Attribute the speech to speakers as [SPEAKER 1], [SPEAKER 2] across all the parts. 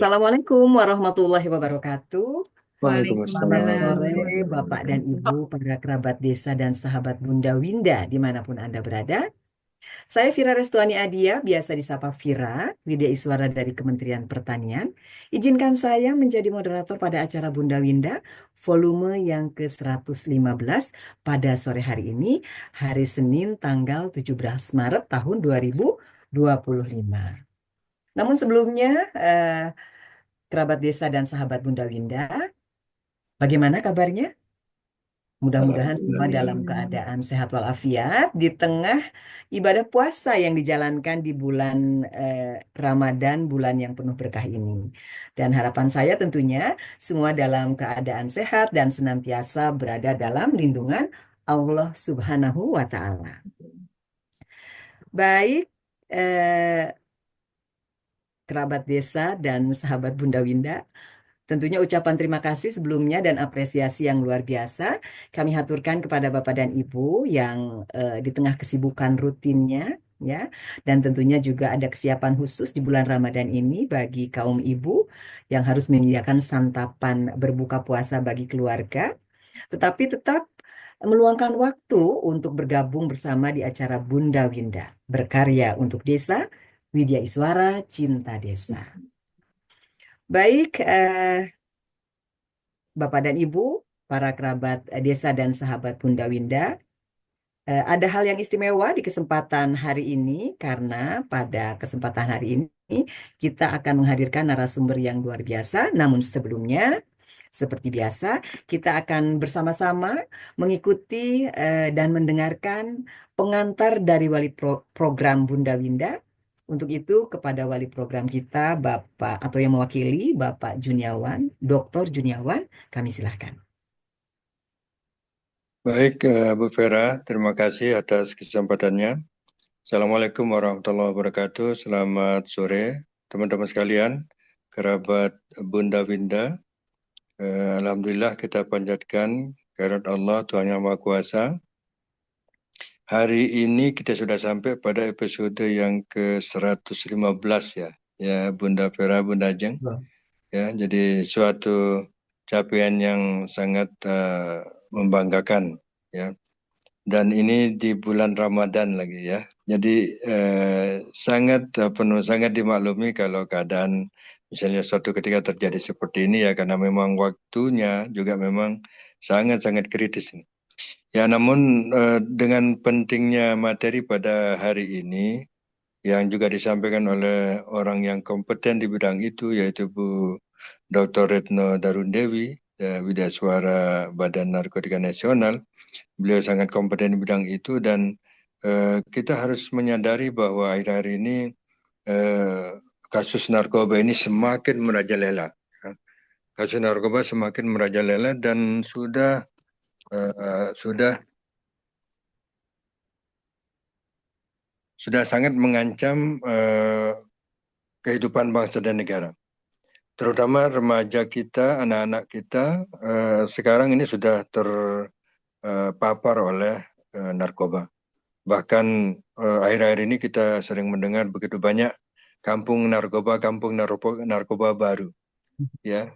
[SPEAKER 1] Assalamualaikum warahmatullahi wabarakatuh. Selamat
[SPEAKER 2] Waalaikumsalam
[SPEAKER 1] sore
[SPEAKER 2] warahmatullahi
[SPEAKER 1] Bapak dan
[SPEAKER 2] wabarakatuh.
[SPEAKER 1] Ibu, para kerabat desa dan sahabat Bunda Winda dimanapun Anda berada. Saya Vira Restuani Adia, biasa disapa Vira, Widya Iswara dari Kementerian Pertanian. Izinkan saya menjadi moderator pada acara Bunda Winda, volume yang ke-115 pada sore hari ini, hari Senin tanggal 17 Maret tahun 2025. Namun sebelumnya, kerabat desa dan sahabat Bunda Winda, bagaimana kabarnya? Mudah-mudahan semua
[SPEAKER 2] Alhamdulillah.
[SPEAKER 1] dalam keadaan sehat walafiat di tengah ibadah puasa yang dijalankan di bulan Ramadan, bulan yang penuh berkah ini. Dan harapan saya tentunya semua dalam keadaan sehat dan senantiasa berada dalam lindungan Allah Subhanahu wa Ta'ala. Baik, kerabat desa dan sahabat Bunda Winda. Tentunya ucapan terima kasih sebelumnya dan apresiasi yang luar biasa kami haturkan kepada Bapak dan Ibu yang di tengah kesibukan rutinnya, ya, dan tentunya juga ada kesiapan khusus di bulan Ramadan ini bagi kaum ibu yang harus menyediakan santapan berbuka puasa bagi keluarga, tetapi tetap meluangkan waktu untuk bergabung bersama di acara Bunda Winda, berkarya untuk desa, Widya Iswara, Cinta Desa. Baik, Bapak dan Ibu, para kerabat desa dan sahabat Bunda Winda, ada hal yang istimewa di kesempatan hari ini karena pada kesempatan hari ini kita akan menghadirkan narasumber yang luar biasa. Namun sebelumnya, seperti biasa, kita akan bersama-sama mengikuti dan mendengarkan pengantar dari program Bunda Winda. Untuk itu, kepada wali program kita, Bapak atau yang mewakili Bapak Juniawan, Dr. Juniawan, kami silahkan.
[SPEAKER 2] Baik, Bu Vera, terima kasih atas kesempatannya. Assalamualaikum warahmatullahi wabarakatuh. Selamat sore, teman-teman sekalian, kerabat Bunda Winda. Alhamdulillah kita panjatkan kehadirat Allah, Tuhan Yang Maha Kuasa. Hari ini kita sudah sampai pada episode yang ke-115 ya, ya Bunda Vera, Bunda Ajeng. Ya, jadi suatu capaian yang sangat membanggakan ya. Dan ini di bulan Ramadan lagi ya. Jadi sangat dimaklumi kalau keadaan misalnya suatu ketika terjadi seperti ini ya, karena memang waktunya juga memang sangat-sangat kritis ini. Ya, namun dengan pentingnya materi pada hari ini yang juga disampaikan oleh orang yang kompeten di bidang itu, yaitu Bu Dr. Retno Darundewi, Widya Suara Badan Narkotika Nasional. Beliau sangat kompeten di bidang itu dan kita harus menyadari bahwa akhir-akhir ini kasus narkoba ini semakin merajalela. Kasus narkoba semakin merajalela dan sudah sangat mengancam kehidupan bangsa dan negara. Terutama remaja kita, anak-anak kita sekarang ini sudah terpapar oleh narkoba. Bahkan akhir-akhir ini kita sering mendengar begitu banyak kampung narkoba baru. Ya,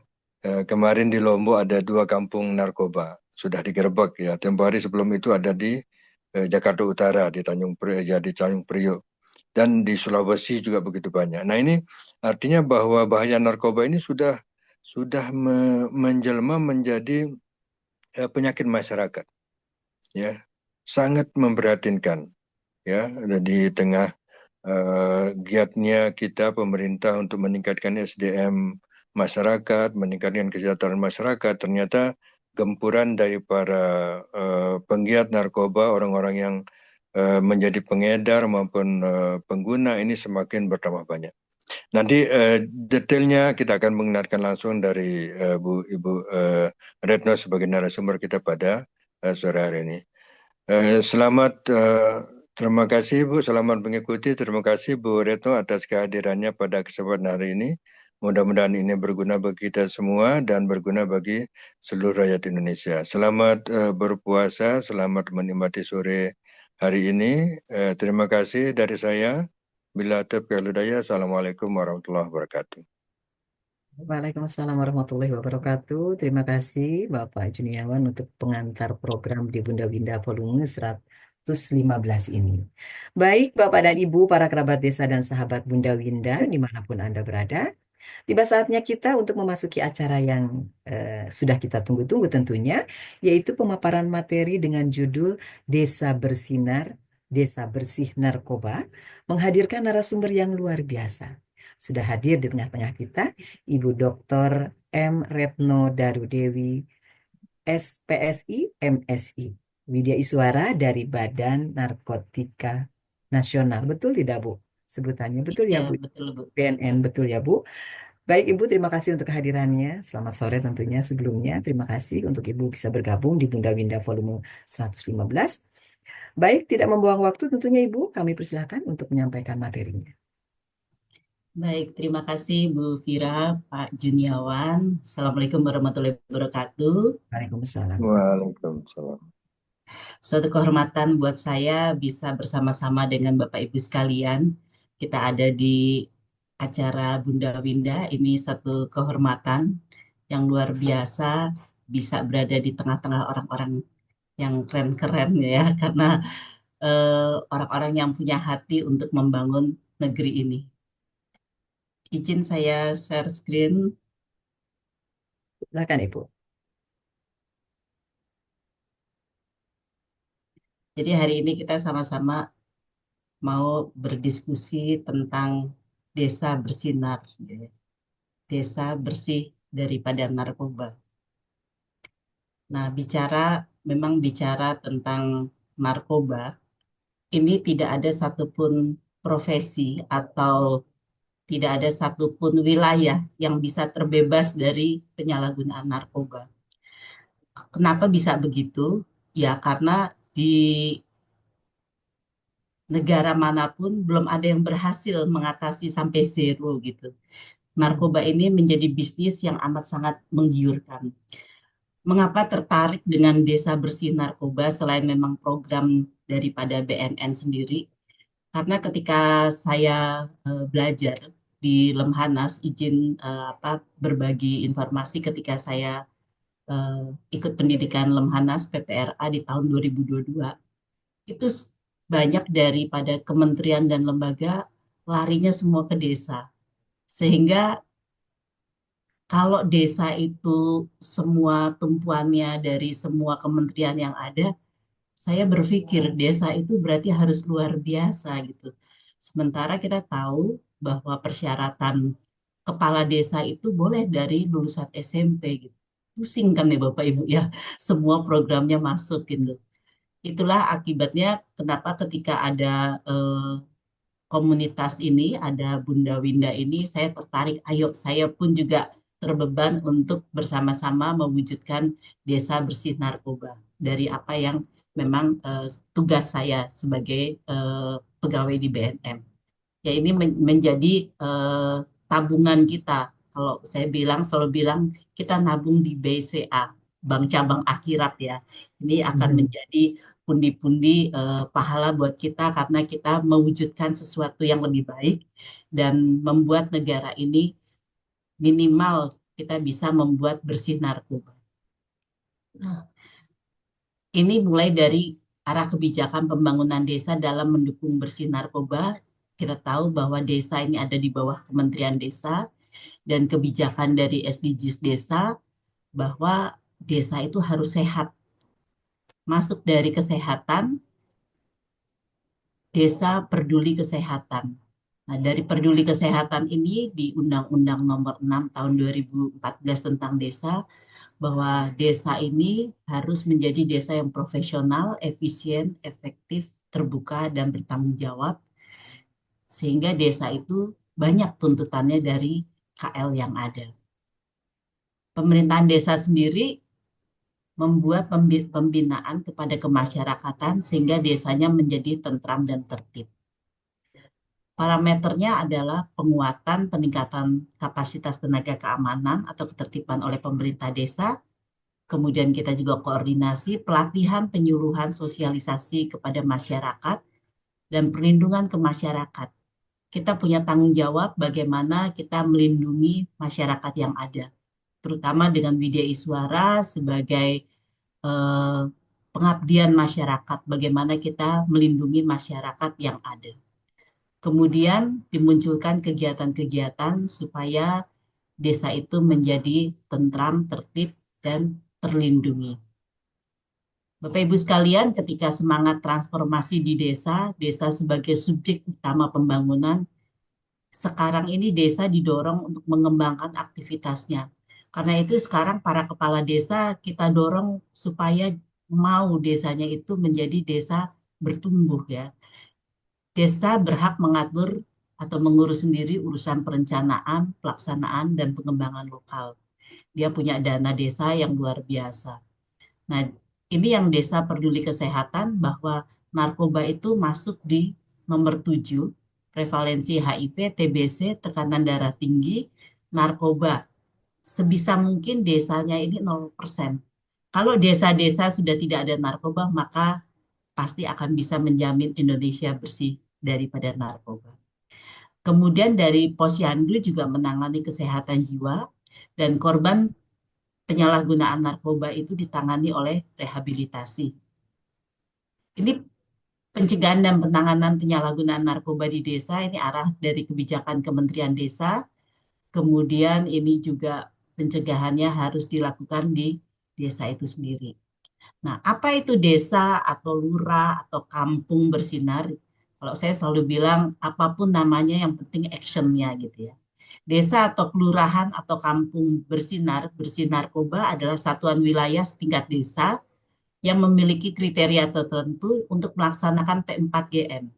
[SPEAKER 2] kemarin di Lombok ada 2 kampung narkoba sudah digerebek ya. Tempo hari sebelum itu ada di Jakarta Utara di Tanjung Priok. Dan di Sulawesi juga begitu banyak. Nah, ini artinya bahwa bahaya narkoba ini sudah menjelma menjadi penyakit masyarakat, ya, sangat memprihatinkan, ya, di tengah giatnya kita pemerintah untuk meningkatkan SDM masyarakat, meningkatkan kesejahteraan masyarakat, ternyata gempuran dari para penggiat narkoba, orang-orang yang menjadi pengedar maupun pengguna ini semakin bertambah banyak. Nanti detailnya kita akan mendengarkan langsung dari Ibu Retno sebagai narasumber kita pada sore hari ini. Terima kasih Bu, selamat mengikuti. Terima kasih Bu Retno atas kehadirannya pada kesempatan hari ini. Mudah-mudahan ini berguna bagi kita semua dan berguna bagi seluruh rakyat Indonesia. Selamat berpuasa, selamat menikmati sore hari ini. Terima kasih dari saya. Bila taufiq wal hidayah. Assalamualaikum warahmatullahi wabarakatuh.
[SPEAKER 1] Waalaikumsalam warahmatullahi wabarakatuh. Terima kasih Bapak Juniawan untuk pengantar program di Bunda Winda volume 115 ini. Baik Bapak dan Ibu, para kerabat desa dan sahabat Bunda Winda, dimanapun Anda berada, tiba saatnya kita untuk memasuki acara yang sudah kita tunggu-tunggu tentunya, yaitu pemaparan materi dengan judul Desa Bersinar, Desa Bersih Narkoba, menghadirkan narasumber yang luar biasa. Sudah hadir di tengah-tengah kita, Ibu Dr. M. Retno Darudewi, SPSI, MSI, Widya Iswara dari Badan Narkotika Nasional. Betul tidak, Bu? Sebutannya betul ya,
[SPEAKER 3] Iya,
[SPEAKER 1] Bu?
[SPEAKER 3] betul, Bu.
[SPEAKER 1] BNN, betul ya, Bu? Baik Ibu, terima kasih untuk kehadirannya. Selamat sore tentunya sebelumnya. Terima kasih untuk Ibu bisa bergabung di Bunda Winda volume 115. Baik, tidak membuang waktu tentunya Ibu, kami persilahkan untuk menyampaikan materinya.
[SPEAKER 3] Baik, terima kasih Bu Vira, Pak Juniawan. Assalamualaikum warahmatullahi wabarakatuh.
[SPEAKER 1] Waalaikumsalam.
[SPEAKER 2] Waalaikumsalam.
[SPEAKER 3] Suatu kehormatan buat saya bisa bersama-sama dengan Bapak Ibu sekalian. Kita ada di acara Bunda Winda. Ini satu kehormatan yang luar biasa bisa berada di tengah-tengah orang-orang yang keren-keren ya, karena orang-orang yang punya hati untuk membangun negeri ini. Izin saya share screen.
[SPEAKER 1] Silakan Ibu.
[SPEAKER 3] Jadi hari ini kita sama-sama mau berdiskusi tentang desa bersinar, ya. Desa bersih daripada narkoba. Nah, memang bicara tentang narkoba, ini tidak ada satupun profesi atau tidak ada satupun wilayah yang bisa terbebas dari penyalahgunaan narkoba. Kenapa bisa begitu? Ya, karena di negara manapun belum ada yang berhasil mengatasi sampai zero gitu. Narkoba ini menjadi bisnis yang amat sangat menggiurkan. Mengapa tertarik dengan Desa Bersih Narkoba selain memang program daripada BNN sendiri? Karena ketika saya belajar di Lemhanas, izin berbagi informasi ketika saya eh, ikut pendidikan Lemhanas PPRA di tahun 2022, itu banyak daripada kementerian dan lembaga larinya semua ke desa. Sehingga kalau desa itu semua tumpuannya dari semua kementerian yang ada, saya berpikir desa itu berarti harus luar biasa gitu. Sementara kita tahu bahwa persyaratan kepala desa itu boleh dari lulusan SMP gitu. Pusing kan ya Bapak Ibu ya, semua programnya masuk gitu. Itulah akibatnya kenapa ketika ada komunitas ini, ada Bunda Winda ini, saya tertarik, ayo saya pun juga terbeban untuk bersama-sama mewujudkan desa bersih narkoba dari apa yang memang tugas saya sebagai pegawai di BNM. Ya ini menjadi tabungan kita. Kalau saya selalu bilang kita nabung di BCA, Bank Cabang Akhirat ya. Ini akan
[SPEAKER 1] Mhm.
[SPEAKER 3] menjadi pundi-pundi pahala buat kita karena kita mewujudkan sesuatu yang lebih baik dan membuat negara ini minimal kita bisa membuat bersih narkoba. Nah, ini mulai dari arah kebijakan pembangunan desa dalam mendukung bersih narkoba. Kita tahu bahwa desa ini ada di bawah Kementerian Desa dan kebijakan dari SDGs desa bahwa desa itu harus sehat. Masuk dari kesehatan, desa peduli kesehatan. Nah, dari peduli kesehatan ini di Undang-Undang Nomor 6 Tahun 2014 tentang desa, bahwa desa ini harus menjadi desa yang profesional, efisien, efektif, terbuka, dan bertanggung jawab, sehingga desa itu banyak tuntutannya dari KL yang ada. Pemerintahan desa sendiri membuat pembinaan kepada kemasyarakatan sehingga desanya menjadi tentram dan tertib. Parameternya adalah penguatan peningkatan kapasitas tenaga keamanan atau ketertiban oleh pemerintah desa. Kemudian kita juga koordinasi pelatihan, penyuluhan, sosialisasi kepada masyarakat dan perlindungan ke masyarakat. kita punya tanggung jawab bagaimana kita melindungi masyarakat yang ada, terutama dengan Widya Iswara sebagai eh, pengabdian masyarakat, bagaimana kita melindungi masyarakat yang ada. Kemudian dimunculkan kegiatan-kegiatan supaya desa itu menjadi tentram, tertib, dan terlindungi. Bapak Ibu sekalian, ketika semangat transformasi di desa, desa sebagai subjek utama pembangunan, sekarang ini desa didorong untuk mengembangkan aktivitasnya. Karena itu sekarang para kepala desa kita dorong supaya mau desanya itu menjadi desa bertumbuh ya. Desa berhak mengatur atau mengurus sendiri urusan perencanaan, pelaksanaan, dan pengembangan lokal. Dia punya dana desa yang luar biasa. Nah, ini yang desa peduli kesehatan bahwa narkoba itu masuk di nomor 7, prevalensi HIV, TBC, tekanan darah tinggi, narkoba. Sebisa mungkin desanya ini 0%. Kalau desa-desa sudah tidak ada narkoba, maka pasti akan bisa menjamin Indonesia bersih daripada narkoba. Kemudian dari Posyandu juga menangani kesehatan jiwa dan korban penyalahgunaan narkoba itu ditangani oleh rehabilitasi. Ini pencegahan dan penanganan penyalahgunaan narkoba di desa, ini arah dari kebijakan Kementerian Desa. Kemudian ini juga pencegahannya harus dilakukan di desa itu sendiri. Nah, apa itu desa atau lurah atau kampung bersinar? Kalau saya selalu bilang, apapun namanya yang penting actionnya gitu ya. Desa atau kelurahan atau kampung bersinar, bersinarkoba adalah satuan wilayah setingkat desa yang memiliki kriteria tertentu untuk melaksanakan P4GM.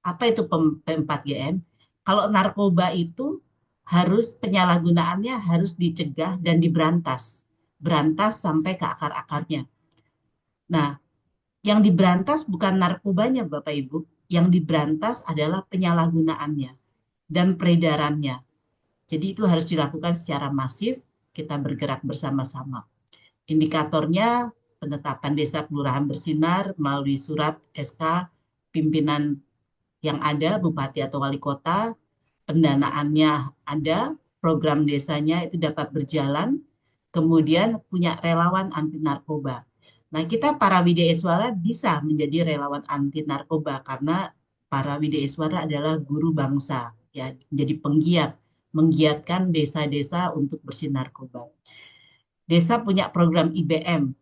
[SPEAKER 3] Apa itu P4GM? Kalau narkoba itu harus penyalahgunaannya harus dicegah dan diberantas. Berantas sampai ke akar-akarnya. Nah, yang diberantas bukan narkobanya Bapak Ibu, yang diberantas adalah penyalahgunaannya dan peredarannya. Jadi itu harus dilakukan secara masif, kita bergerak bersama-sama. Indikatornya penetapan desa kelurahan bersinar melalui surat SK pimpinan yang ada, bupati atau wali kota, pendanaannya ada, program desanya itu dapat berjalan, kemudian punya relawan anti narkoba. Nah, kita para Widya Iswara bisa menjadi relawan anti narkoba karena para Widya Iswara adalah guru bangsa, ya, jadi penggiat, menggiatkan desa-desa untuk bersih narkoba. Desa punya program IBM,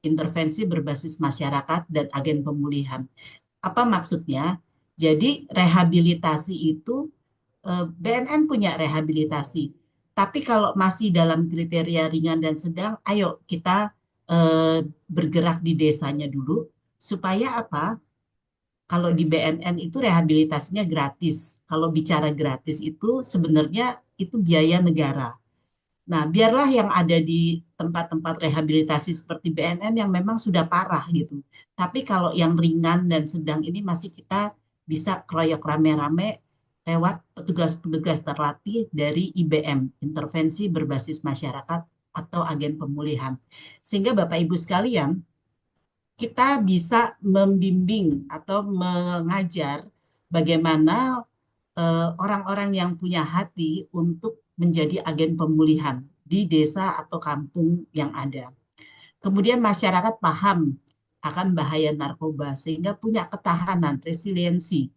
[SPEAKER 3] intervensi berbasis masyarakat dan agen pemulihan. Apa maksudnya? Jadi rehabilitasi itu BNN punya rehabilitasi. Tapi kalau masih dalam kriteria ringan dan sedang, ayo kita bergerak di desanya dulu supaya apa? Kalau di BNN itu rehabilitasinya gratis. Kalau bicara gratis itu sebenarnya itu biaya negara. Nah, biarlah yang ada di tempat-tempat rehabilitasi seperti BNN yang memang sudah parah gitu. Tapi kalau yang ringan dan sedang ini masih kita bisa keroyok rame-rame lewat petugas-petugas terlatih dari IBM, intervensi berbasis masyarakat atau agen pemulihan. Sehingga Bapak Ibu sekalian, kita bisa membimbing atau mengajar bagaimana orang-orang yang punya hati untuk menjadi agen pemulihan di desa atau kampung yang ada. Kemudian masyarakat paham akan bahaya narkoba sehingga punya ketahanan, resiliensi.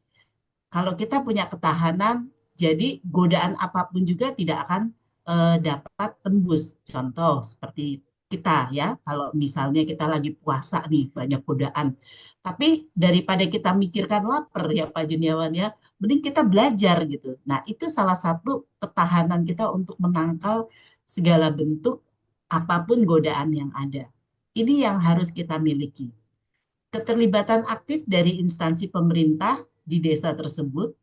[SPEAKER 3] Kalau kita punya ketahanan, jadi godaan apapun juga tidak akan dapat tembus. Contoh seperti kita ya, kalau misalnya kita lagi puasa nih, banyak godaan. Tapi daripada kita mikirkan lapar ya Pak Juniawan ya, mending kita belajar gitu. Nah, itu salah satu ketahanan kita untuk menangkal segala bentuk apapun godaan yang ada. Ini yang harus kita miliki. Keterlibatan aktif dari instansi pemerintah di desa tersebut,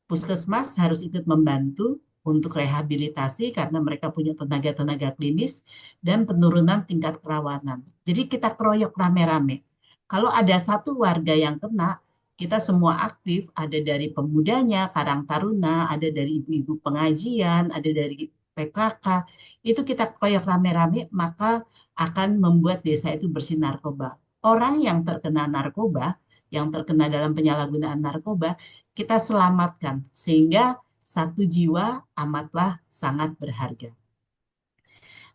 [SPEAKER 3] puskesmas harus ikut membantu untuk rehabilitasi karena mereka punya tenaga-tenaga klinis dan penurunan tingkat kerawanan. Jadi kita keroyok rame-rame. Kalau ada satu warga yang kena, kita semua aktif, ada dari pemudanya, Karang Taruna, ada dari ibu-ibu pengajian, ada dari PKK, itu kita keroyok rame-rame, maka akan membuat desa itu bersih narkoba. Orang yang terkena narkoba yang terkena dalam penyalahgunaan narkoba, kita selamatkan sehingga satu jiwa amatlah sangat berharga.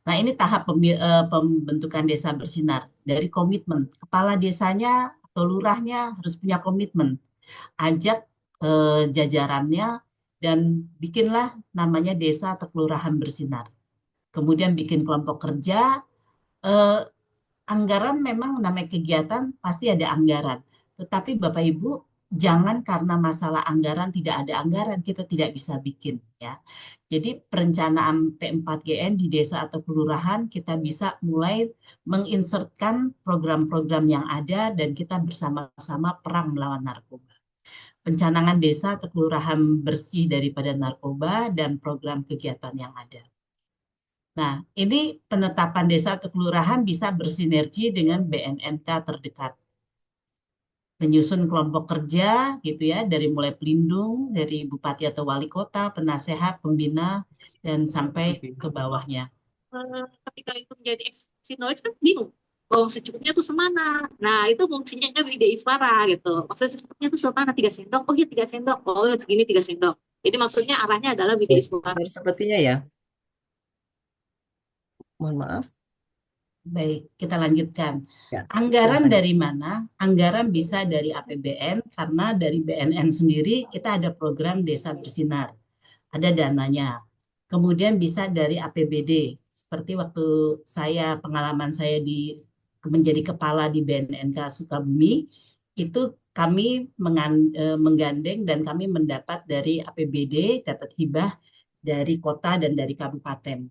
[SPEAKER 3] Nah, ini tahap pembentukan desa bersinar dari komitmen. Kepala desanya atau lurahnya harus punya komitmen. Ajak jajarannya dan bikinlah namanya desa atau kelurahan bersinar. Kemudian bikin kelompok kerja. eh, Anggaran memang namanya kegiatan pasti ada anggaran. Tetapi Bapak Ibu jangan karena masalah anggaran tidak ada anggaran kita tidak bisa bikin ya. Jadi perencanaan P4GN di desa atau kelurahan kita bisa mulai menginsertkan program-program yang ada dan kita bersama-sama perang melawan narkoba. Pencanangan desa atau kelurahan bersih daripada narkoba dan program kegiatan yang ada. Nah, ini penetapan desa atau kelurahan bisa bersinergi dengan BNNK terdekat. Menyusun kelompok kerja gitu ya, dari mulai pelindung, dari bupati atau wali kota, penasehat, pembina, dan sampai ke bawahnya.
[SPEAKER 4] Ketika itu menjadi eksistensi knowledge kan bingung. Oh, secukupnya tuh semana. Nah, itu fungsinya kan di Iswara gitu. Maksudnya secukupnya tuh semana 3 sendok. Oh iya 3 sendok. Oh segini 3 sendok. Jadi maksudnya arahnya adalah Wida Iswara.
[SPEAKER 1] Sepertinya ya. Mohon maaf.
[SPEAKER 3] Baik, kita lanjutkan.
[SPEAKER 1] Ya,
[SPEAKER 3] Anggaran
[SPEAKER 1] silakan.
[SPEAKER 3] dari mana? Anggaran bisa dari APBN, karena dari BNN sendiri kita ada program Desa Bersinar. Ada dananya. Kemudian bisa dari APBD. Seperti waktu pengalaman saya menjadi kepala di BNNK Sukabumi, itu kami menggandeng dan kami mendapat dari APBD, dapat hibah dari kota dan dari kabupaten.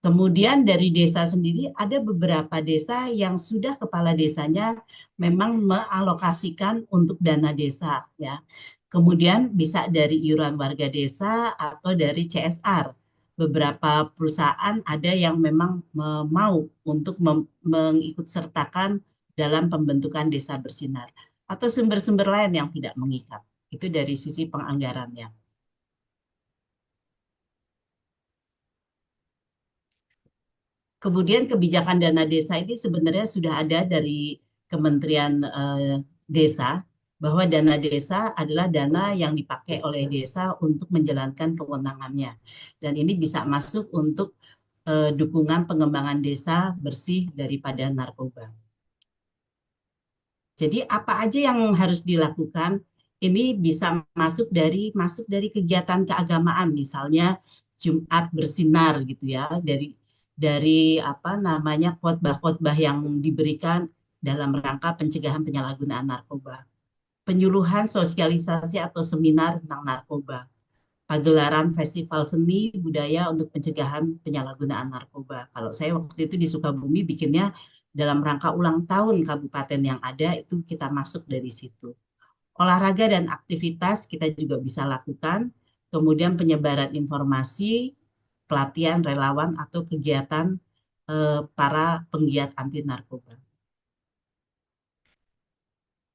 [SPEAKER 3] Kemudian dari desa sendiri ada beberapa desa yang sudah kepala desanya memang mengalokasikan untuk dana desa ya. Kemudian bisa dari iuran warga desa atau dari CSR. Beberapa perusahaan ada yang memang mau untuk mengikut sertakan dalam pembentukan desa bersinar atau sumber-sumber lain yang tidak mengikat. Itu dari sisi penganggarannya. Kemudian kebijakan dana desa ini sebenarnya sudah ada dari Kementerian Desa, bahwa dana desa adalah dana yang dipakai oleh desa untuk menjalankan kewenangannya. Dan ini bisa masuk untuk dukungan pengembangan desa bersih daripada narkoba. Jadi apa aja yang harus dilakukan? Ini bisa masuk dari kegiatan keagamaan, misalnya Jumat bersinar gitu ya, dari apa namanya khotbah-khotbah yang diberikan dalam rangka pencegahan penyalahgunaan narkoba, penyuluhan sosialisasi atau seminar tentang narkoba, pagelaran festival seni budaya untuk pencegahan penyalahgunaan narkoba. Kalau saya waktu itu di Sukabumi bikinnya dalam rangka ulang tahun kabupaten yang ada, itu kita masuk dari situ. Olahraga dan aktivitas kita juga bisa lakukan, kemudian penyebaran informasi, pelatihan relawan atau kegiatan para penggiat anti narkoba.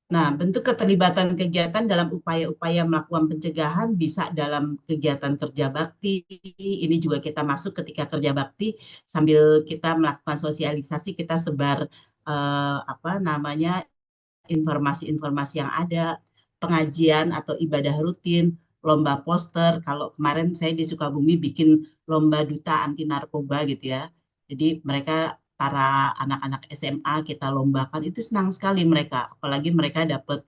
[SPEAKER 3] Nah, bentuk keterlibatan kegiatan dalam upaya-upaya melakukan pencegahan bisa dalam kegiatan kerja bakti. Ini juga kita masuk ketika kerja bakti sambil kita melakukan sosialisasi, kita sebar apa namanya informasi-informasi yang ada, pengajian atau ibadah rutin, lomba poster. Kalau kemarin saya di Sukabumi bikin lomba duta anti narkoba gitu ya. Jadi mereka para anak-anak SMA kita lombakan itu senang sekali mereka, apalagi mereka dapat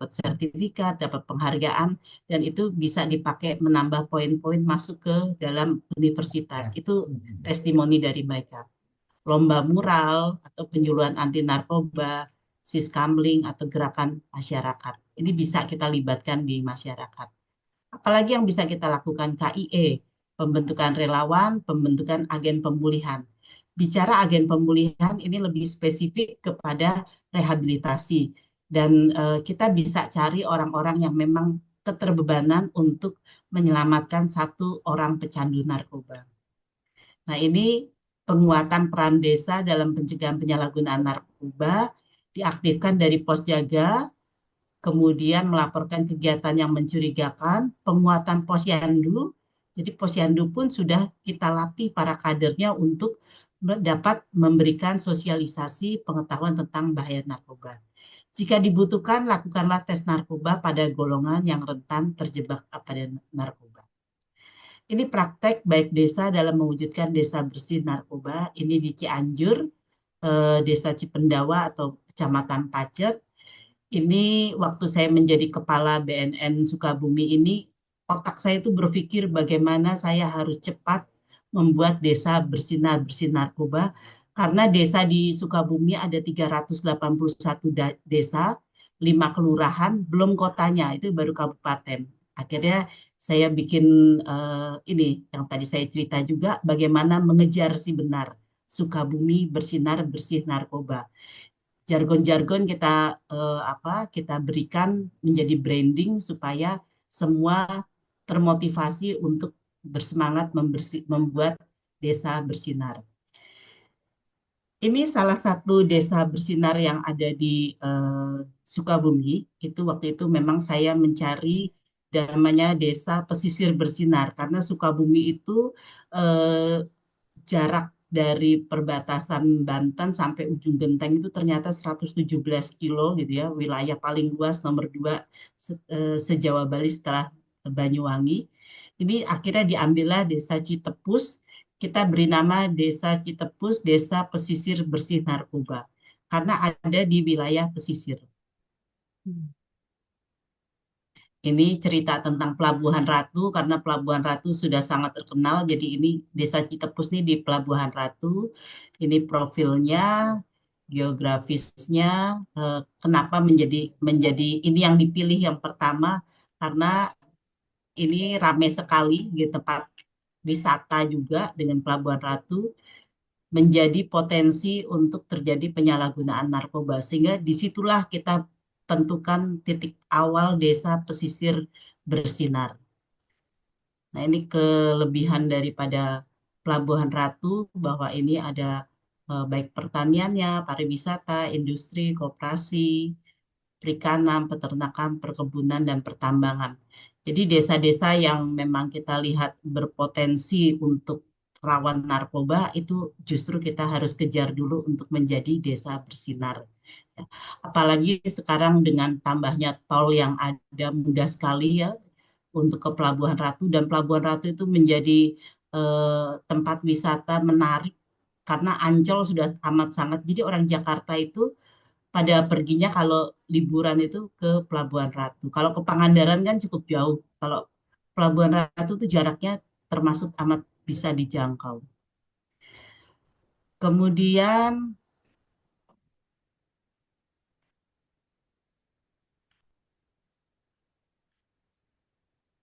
[SPEAKER 3] sertifikat, dapat penghargaan, dan itu bisa dipakai menambah poin-poin masuk ke dalam universitas. Itu testimoni dari mereka. Lomba mural atau penyuluhan anti narkoba, siskamling atau gerakan masyarakat. Ini bisa kita libatkan di masyarakat. Apalagi yang bisa kita lakukan KIE, pembentukan relawan, pembentukan agen pemulihan. Bicara agen pemulihan ini lebih spesifik kepada rehabilitasi dan kita bisa cari orang-orang yang memang keterbebanan untuk menyelamatkan satu orang pecandu narkoba. Nah, ini penguatan peran desa dalam pencegahan penyalahgunaan narkoba diaktifkan dari pos jaga, kemudian melaporkan kegiatan yang mencurigakan, penguatan posyandu. Jadi posyandu pun sudah kita latih para kadernya untuk dapat memberikan sosialisasi pengetahuan tentang bahaya narkoba. Jika dibutuhkan, lakukanlah tes narkoba pada golongan yang rentan terjebak pada narkoba. Ini praktek baik desa dalam mewujudkan desa bersih narkoba. Ini di Cianjur, Desa Cipendawa atau Kecamatan Pacet. Ini waktu saya menjadi kepala BNN Sukabumi ini, otak saya itu berpikir bagaimana saya harus cepat membuat desa bersih narkoba. Karena desa di Sukabumi ada 381 desa, 5 kelurahan, belum kotanya, itu baru kabupaten. Akhirnya saya bikin ini, yang tadi saya cerita juga, bagaimana mengejar si benar. Sukabumi bersinar bersih narkoba. Jargon-jargon kita berikan menjadi branding supaya semua termotivasi untuk bersemangat membuat desa bersinar. Ini salah satu desa bersinar yang ada di Sukabumi. Itu waktu itu memang saya mencari namanya desa pesisir bersinar karena Sukabumi itu jarak dari perbatasan Banten sampai ujung genteng itu ternyata 117 kilo gitu ya, wilayah paling luas nomor 2 se-Jawa Bali setelah Banyuwangi. Ini akhirnya diambillah desa Citepus, kita beri nama desa Citepus, desa pesisir bersih narkoba, karena ada di wilayah pesisir. Ini cerita tentang Pelabuhan Ratu, karena Pelabuhan Ratu sudah sangat terkenal. Jadi ini Desa Citepus ini di Pelabuhan Ratu. Ini profilnya, geografisnya, kenapa menjadi ini yang dipilih yang pertama, karena ini ramai sekali di tempat wisata juga dengan Pelabuhan Ratu, menjadi potensi untuk terjadi penyalahgunaan narkoba. Sehingga disitulah kita tentukan titik awal desa pesisir bersinar. Nah, ini kelebihan daripada Pelabuhan Ratu, bahwa ini ada baik pertaniannya, pariwisata, industri, koperasi, perikanan, peternakan, perkebunan, dan pertambangan. Jadi desa-desa yang memang kita lihat berpotensi untuk rawan narkoba, itu justru kita harus kejar dulu untuk menjadi desa bersinar. Apalagi sekarang dengan tambahnya tol yang ada, mudah sekali ya untuk ke Pelabuhan Ratu, dan Pelabuhan Ratu itu menjadi tempat wisata menarik karena Ancol sudah amat sangat. Jadi orang Jakarta itu pada perginya kalau liburan itu ke Pelabuhan Ratu. Kalau ke Pangandaran kan cukup jauh. Kalau Pelabuhan Ratu itu jaraknya termasuk amat bisa dijangkau. Kemudian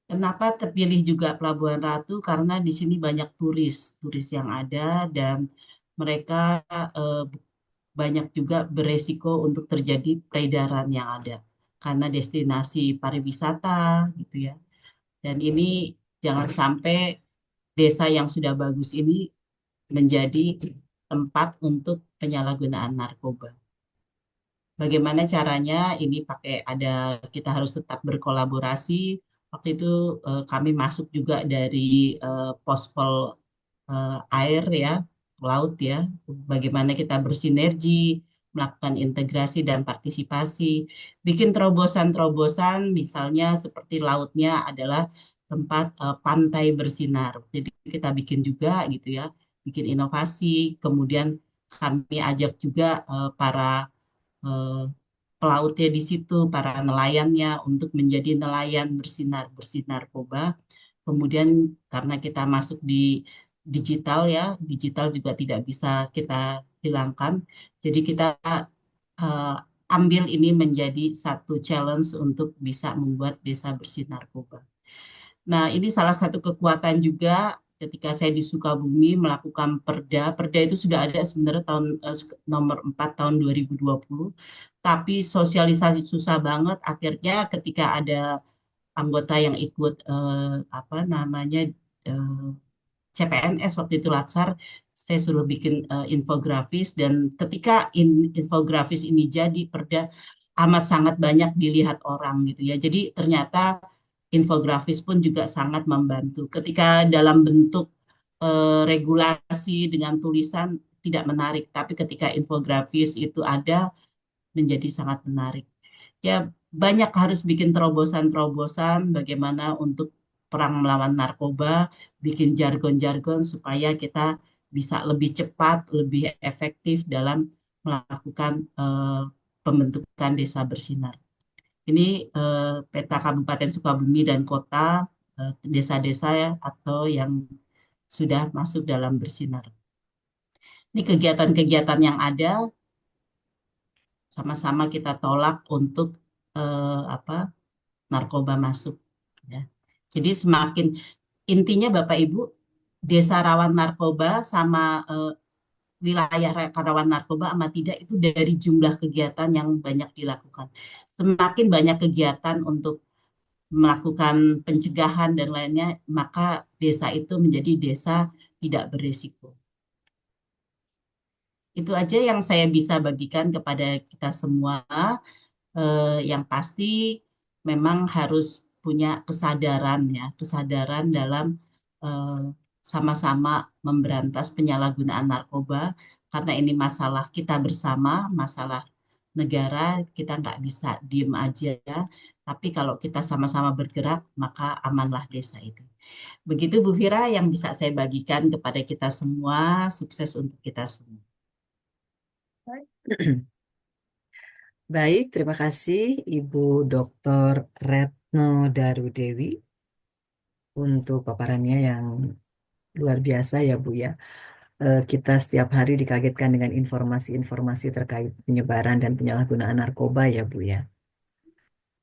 [SPEAKER 3] kenapa terpilih juga Pelabuhan Ratu? Karena di sini banyak turis yang ada, dan mereka eh, banyak juga beresiko untuk terjadi peredaran yang ada karena destinasi pariwisata gitu ya. Dan ini jangan sampai desa yang sudah bagus ini menjadi tempat untuk penyalahgunaan narkoba. Bagaimana caranya? Ini kita harus tetap berkolaborasi. Waktu itu kami masuk juga dari Pospol air ya, laut ya. Bagaimana kita bersinergi, melakukan integrasi dan partisipasi, bikin terobosan-terobosan, misalnya seperti lautnya adalah tempat pantai bersinar. Jadi kita bikin juga gitu ya, bikin inovasi. Kemudian kami ajak juga para eh, pelautnya di situ, para nelayannya untuk menjadi nelayan bersinar bersih narkoba. Kemudian karena kita masuk di digital ya, digital juga tidak bisa kita hilangkan. Jadi kita eh, ambil ini menjadi satu challenge untuk bisa membuat desa bersih narkoba. Nah, ini salah satu kekuatan juga ketika saya di Sukabumi melakukan Perda. Perda itu sudah ada sebenarnya nomor 4 tahun 2020, tapi sosialisasi susah banget. Akhirnya ketika ada anggota yang ikut apa namanya eh, CPNS waktu itu Latsar, saya suruh bikin infografis, dan ketika infografis ini jadi Perda, amat sangat banyak dilihat orang gitu ya. Jadi ternyata infografis pun juga sangat membantu. Ketika dalam bentuk regulasi dengan tulisan tidak menarik, tapi ketika infografis itu ada, menjadi sangat menarik. Ya, banyak harus bikin terobosan-terobosan bagaimana untuk perang melawan narkoba, bikin jargon-jargon supaya kita bisa lebih cepat, lebih efektif dalam melakukan pembentukan desa bersinar. Ini peta Kabupaten Sukabumi dan kota, desa-desa ya, atau yang sudah masuk dalam bersinar. Ini kegiatan-kegiatan yang ada, sama-sama kita tolak untuk apa narkoba masuk. Ya. Jadi semakin intinya Bapak Ibu, desa rawan narkoba sama wilayah rawan narkoba sama tidak itu dari jumlah kegiatan yang banyak dilakukan. Semakin banyak kegiatan untuk melakukan pencegahan dan lainnya, maka desa itu menjadi desa tidak berisiko. Itu aja yang saya bisa bagikan kepada kita semua. Yang pasti memang harus punya kesadaran ya, kesadaran dalam eh, sama-sama memberantas penyalahgunaan narkoba karena ini masalah kita bersama, masalah negara, kita nggak bisa diem aja. Tapi kalau kita sama-sama bergerak, maka amanlah desa itu. Begitu Bu Fira yang bisa saya bagikan kepada kita semua, sukses untuk kita semua.
[SPEAKER 1] Baik, terima kasih Ibu Dr. Retno Darudewi untuk paparannya yang luar biasa ya Bu ya. Kita setiap hari dikagetkan dengan informasi-informasi terkait penyebaran dan penyalahgunaan narkoba ya Bu ya.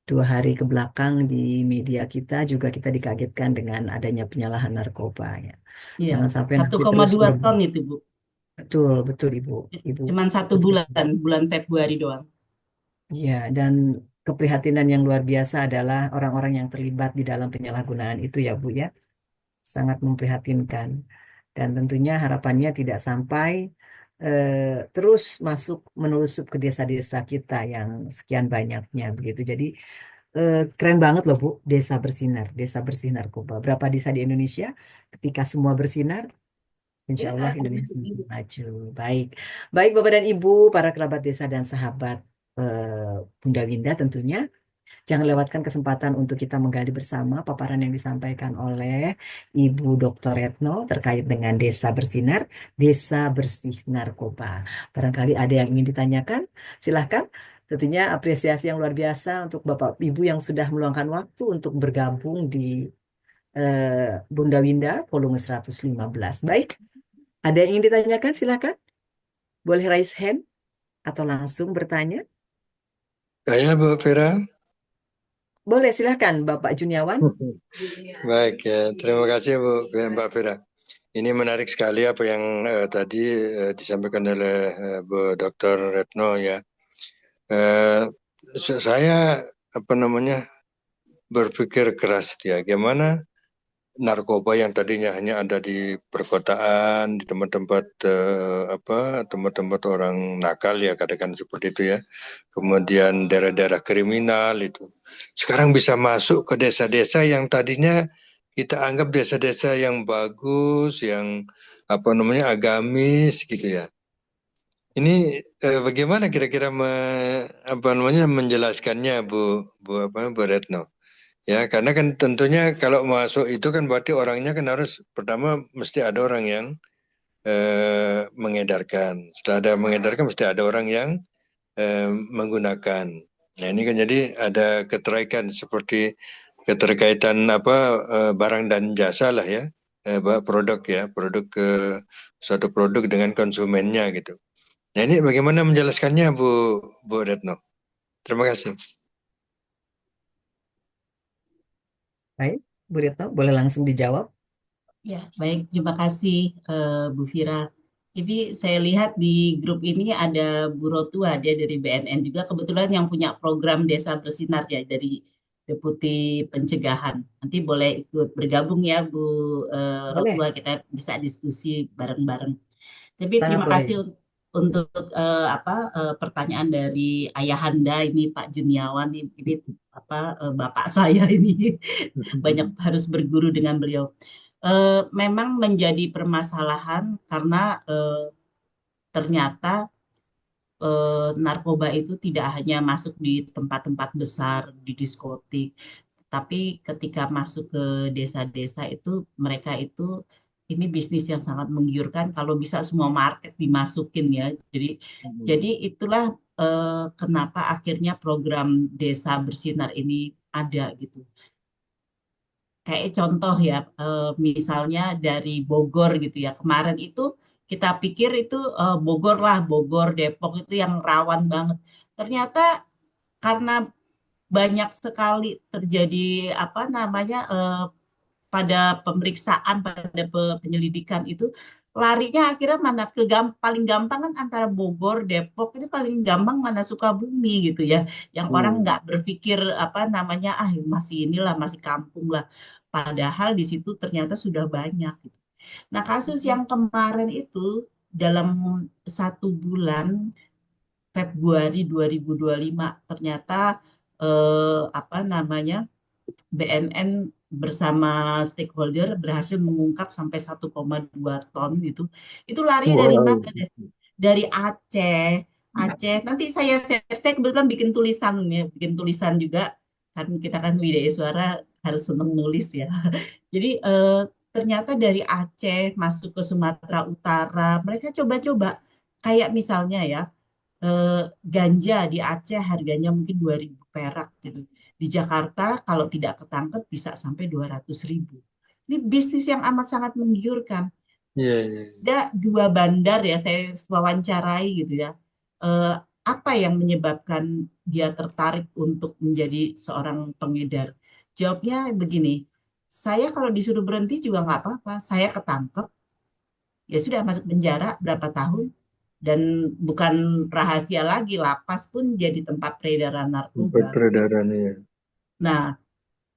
[SPEAKER 1] 2 hari ke belakang di media kita juga kita dikagetkan dengan adanya penyalahan narkoba ya.
[SPEAKER 3] Iya,
[SPEAKER 1] Jangan sampai nanti terus
[SPEAKER 3] 1,2 ton itu Bu.
[SPEAKER 1] betul betul Ibu, Ibu
[SPEAKER 3] Cuman 1
[SPEAKER 1] betul.
[SPEAKER 3] bulan Februari doang.
[SPEAKER 1] Ya, dan keprihatinan yang luar biasa adalah orang-orang yang terlibat di dalam penyalahgunaan itu ya Bu ya. Sangat memprihatinkan. Dan tentunya harapannya tidak sampai terus masuk menelusup ke desa-desa kita yang sekian banyaknya begitu. Jadi keren banget loh Bu, desa bersih narkoba. Berapa desa di Indonesia? Ketika semua bersinar, Insya Allah Indonesia semakin maju. Baik, baik Bapak dan Ibu, para kerabat desa dan sahabat Bunda Winda tentunya. Jangan lewatkan kesempatan untuk kita menggali bersama paparan yang disampaikan oleh Ibu Dr. Retno terkait dengan Desa Bersinar, Desa Bersih Narkoba. Barangkali ada yang ingin ditanyakan, silahkan. Tentunya apresiasi yang luar biasa untuk Bapak Ibu yang sudah meluangkan waktu untuk bergabung di Bunda Winda volume 115. Baik, ada yang ingin ditanyakan, silahkan. Boleh raise hand atau langsung bertanya.
[SPEAKER 2] Saya Bu Vera.
[SPEAKER 1] Boleh, silahkan Bapak Juniawan.
[SPEAKER 2] Baik ya, terima kasih Bu Mbak Vera. Ini menarik sekali apa yang tadi disampaikan oleh Bu Dr. Retno ya. Saya berpikir keras ya, gimana narkoba yang tadinya hanya ada di perkotaan, di tempat-tempat tempat-tempat orang nakal ya, katakan seperti itu ya. Kemudian daerah-daerah kriminal itu. Sekarang bisa masuk ke desa-desa yang tadinya kita anggap desa-desa yang bagus, yang agamis gitu ya. Ini bagaimana kira-kira menjelaskannya Bu Retno? Ya, karena kan tentunya kalau masuk itu kan berarti orangnya kan harus pertama mesti ada orang yang mengedarkan. Setelah ada mengedarkan mesti ada orang yang menggunakan. Nah, ini kan jadi ada keterkaitan barang dan jasa lah ya, produk ke suatu produk dengan konsumennya gitu. Nah, ini bagaimana menjelaskannya Bu Retno? Terima kasih.
[SPEAKER 1] Baik, Bu Retno, boleh langsung dijawab.
[SPEAKER 3] Ya, baik. Terima kasih Bu Fira. Ini saya lihat di grup ini ada Bu Rotua, dia dari BNN juga. Kebetulan yang punya program Desa Bersinar ya, dari Deputi Pencegahan. Nanti boleh ikut bergabung ya Bu
[SPEAKER 1] Boleh,
[SPEAKER 3] Rotua, kita bisa diskusi bareng-bareng. Tapi
[SPEAKER 1] sangat
[SPEAKER 3] terima
[SPEAKER 1] boleh.
[SPEAKER 3] kasih untuk pertanyaan dari Ayahanda ini Pak Juniawan ini bapak saya ini banyak harus berguru dengan beliau. Memang menjadi permasalahan karena ternyata narkoba itu tidak hanya masuk di tempat-tempat besar, di diskotik, tapi ketika masuk ke desa-desa itu mereka itu ini bisnis yang sangat menggiurkan kalau bisa semua market dimasukin ya. Jadi itulah kenapa akhirnya program Desa Bersinar ini ada gitu. Kayak contoh ya, misalnya dari Bogor gitu ya. Kemarin itu kita pikir itu Bogor lah, Bogor, Depok itu yang rawan banget. Ternyata karena banyak sekali terjadi apa namanya pada pemeriksaan, pada penyelidikan itu larinya akhirnya mana paling gampang kan antara Bogor, Depok itu paling gampang mana Sukabumi gitu ya. Yang orang nggak berpikir apa namanya masih inilah masih kampung lah. Padahal di situ ternyata sudah banyak gitu. Nah, kasus yang kemarin itu dalam 1 bulan Februari 2025 ternyata apa namanya BNN bersama stakeholder berhasil mengungkap sampai 1,2 ton gitu. Itu lari dari
[SPEAKER 2] Wow.
[SPEAKER 3] mana? Dari Aceh. Aceh. Nanti saya kebetulan bikin tulisan ya, bikin tulisan juga kan kita kan Widya Suara harus seneng nulis ya. Jadi ternyata dari Aceh masuk ke Sumatera Utara, mereka coba-coba kayak misalnya ya eh, ganja di Aceh harganya mungkin 2.000 perak gitu. Di Jakarta kalau tidak ketangkep bisa sampai 200.000. Ini bisnis yang amat sangat menggiurkan.
[SPEAKER 2] Iya, iya.
[SPEAKER 3] Ada 2 bandar ya saya wawancarai gitu ya. Eh, Apa yang menyebabkan dia tertarik untuk menjadi seorang pengedar? Jawabnya begini, saya kalau disuruh berhenti juga nggak apa-apa. Saya ketangkep, ya sudah masuk penjara berapa tahun. Dan bukan rahasia lagi, lapas pun jadi tempat peredaran
[SPEAKER 2] Tempat
[SPEAKER 3] narkoba.
[SPEAKER 2] peredarannya.
[SPEAKER 3] Nah,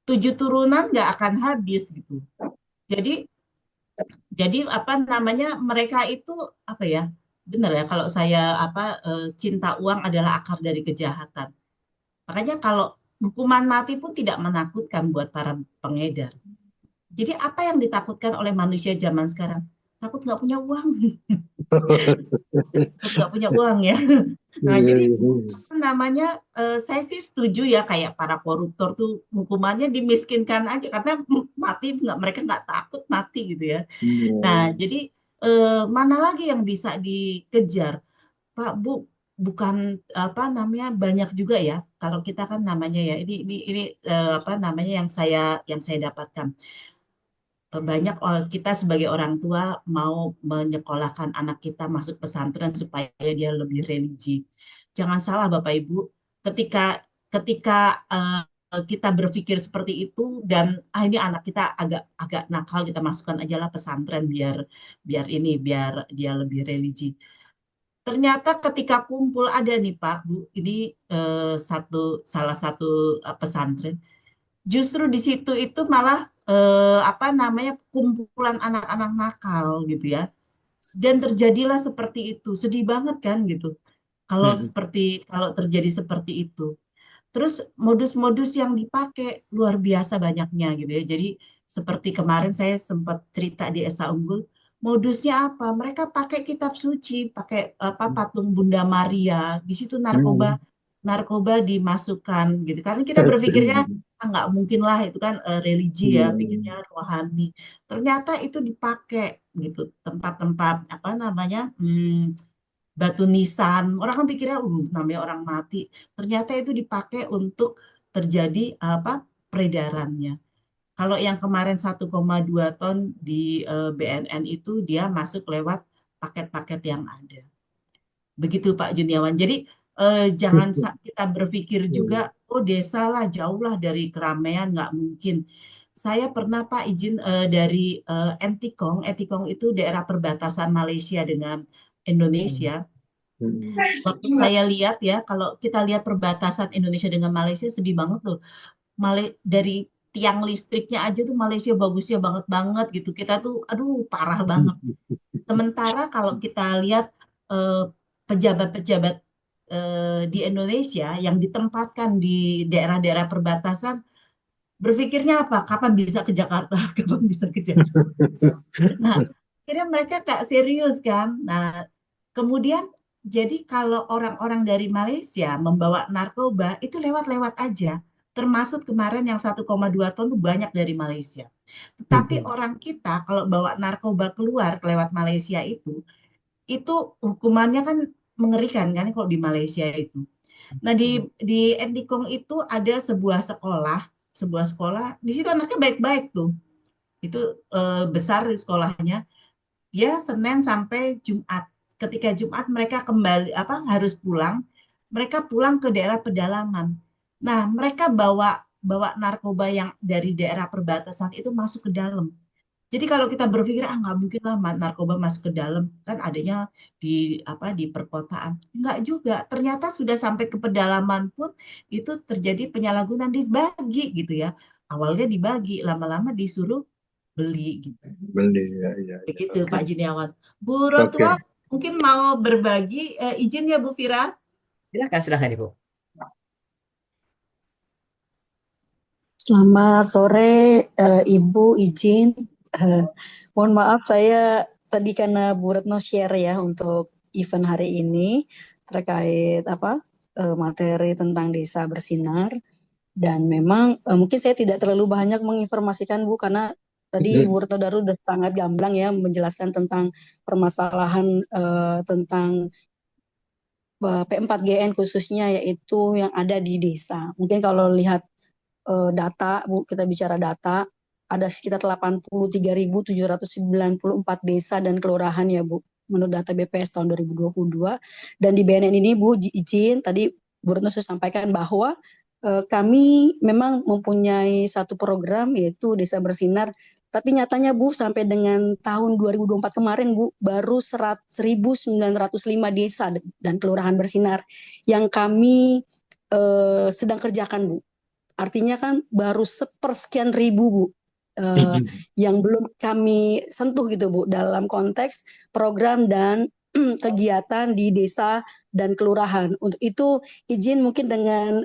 [SPEAKER 3] 7 turunan nggak akan habis gitu. Jadi, jadi apa namanya mereka itu apa ya? Benar ya kalau saya apa cinta uang adalah akar dari kejahatan. Makanya kalau hukuman mati pun tidak menakutkan buat para pengedar. Jadi apa yang ditakutkan oleh manusia zaman sekarang? Takut nggak punya uang, takut nggak punya uang ya. Nah,
[SPEAKER 2] Iya,
[SPEAKER 3] jadi
[SPEAKER 2] iya.
[SPEAKER 3] namanya saya sih setuju ya kayak para koruptor tuh hukumannya dimiskinkan aja karena mati nggak mereka nggak takut mati gitu ya. Nah,
[SPEAKER 2] Iya.
[SPEAKER 3] jadi mana lagi yang bisa dikejar, Pak Bu? Bukan apa namanya banyak juga ya. Kalau kita kan namanya ya ini apa namanya yang saya dapatkan banyak kita sebagai orang tua mau menyekolahkan anak kita masuk pesantren supaya dia lebih religi. Jangan salah Bapak Ibu, ketika ketika kita berpikir seperti itu dan ini anak kita agak agak nakal kita masukkan aja lah pesantren biar biar ini biar dia lebih religi. Ternyata ketika kumpul ada nih Pak Bu, ini salah satu pesantren. Justru di situ itu malah apa namanya kumpulan anak-anak nakal gitu ya. Dan terjadilah seperti itu. Sedih banget kan gitu. Kalau terjadi seperti itu. Terus modus-modus yang dipakai luar biasa banyaknya gitu ya. Jadi seperti kemarin saya sempat cerita di Esa Unggul, modusnya apa? Mereka pakai kitab suci, pakai apa patung Bunda Maria. Di situ narkoba narkoba dimasukkan gitu. Karena kita berpikirnya nggak mungkin lah itu kan religi ya,
[SPEAKER 2] Iya.
[SPEAKER 3] pikirnya rohani. Ternyata itu dipakai gitu tempat-tempat apa namanya batu nisan. Orang kan pikirnya, namanya orang mati. Ternyata itu dipakai untuk terjadi apa peredarannya. Kalau yang kemarin 1,2 ton di BNN itu dia masuk lewat paket-paket yang ada. Begitu Pak Juniawan. Jadi jangan kita berpikir juga, oh desa lah jauh lah dari keramaian, nggak mungkin. Saya pernah Pak izin dari Entikong. Entikong itu daerah perbatasan Malaysia dengan Indonesia. Waktu saya lihat ya, kalau kita lihat perbatasan Indonesia dengan Malaysia sedih banget loh. Dari tiang listriknya aja tuh Malaysia bagusnya banget banget gitu. Kita tuh, aduh parah banget. Sementara kalau kita lihat eh, pejabat-pejabat di Indonesia yang ditempatkan di daerah-daerah perbatasan, berpikirnya apa? Kapan bisa ke Jakarta? Kapan bisa ke Jakarta? Nah, akhirnya mereka gak serius kan. Nah, kemudian Jadi kalau orang-orang dari Malaysia membawa narkoba itu lewat-lewat aja. Termasuk kemarin yang 1,2 ton itu banyak dari Malaysia. Tetapi orang kita kalau bawa narkoba keluar lewat Malaysia itu hukumannya kan mengerikan kan kalau di Malaysia itu. Nah di Entikong itu ada sebuah sekolah di situ anaknya baik-baik tuh. Itu besar di sekolahnya. Dia Senin sampai Jumat. Ketika Jumat mereka kembali harus pulang, mereka pulang ke daerah pedalaman. Nah, mereka bawa bawa narkoba yang dari daerah perbatasan itu masuk ke dalam. Jadi kalau kita berpikir nggak mungkin lah narkoba masuk ke dalam kan adanya di perkotaan. Nggak juga. Ternyata sudah sampai ke pedalaman pun itu terjadi penyalahgunaan dibagi gitu ya. Awalnya dibagi, lama-lama disuruh beli gitu.
[SPEAKER 2] Beli, ya, ya, ya.
[SPEAKER 3] Begitu
[SPEAKER 2] Oke.
[SPEAKER 3] Pak Juniawan. Bu
[SPEAKER 2] Oke.
[SPEAKER 3] Rotwa mungkin mau berbagi, izin ya Bu Fira.
[SPEAKER 1] Silakan, silakan Ibu.
[SPEAKER 5] Selamat sore, Ibu izin. Eh, Mohon maaf saya tadi karena Bu Retno share ya untuk event hari ini terkait materi tentang desa bersinar dan memang mungkin saya tidak terlalu banyak menginformasikan Bu karena tadi Bu Retno Daru sudah sangat gamblang ya menjelaskan tentang permasalahan tentang P4GN khususnya yaitu yang ada di desa. Mungkin kalau lihat data, Bu, kita bicara data, ada sekitar 83.794 desa dan kelurahan ya, Bu, menurut data BPS tahun 2022. Dan di BNN ini, Bu, izin, tadi Bu Retno sudah sampaikan bahwa kami memang mempunyai satu program yaitu Desa Bersinar, tapi nyatanya Bu sampai dengan tahun 2024 kemarin Bu baru 1.905 desa dan kelurahan bersinar yang kami sedang kerjakan Bu. Artinya kan baru sepersekian ribu Bu yang belum kami sentuh gitu Bu dalam konteks program dan kegiatan di desa dan kelurahan. Untuk itu izin mungkin dengan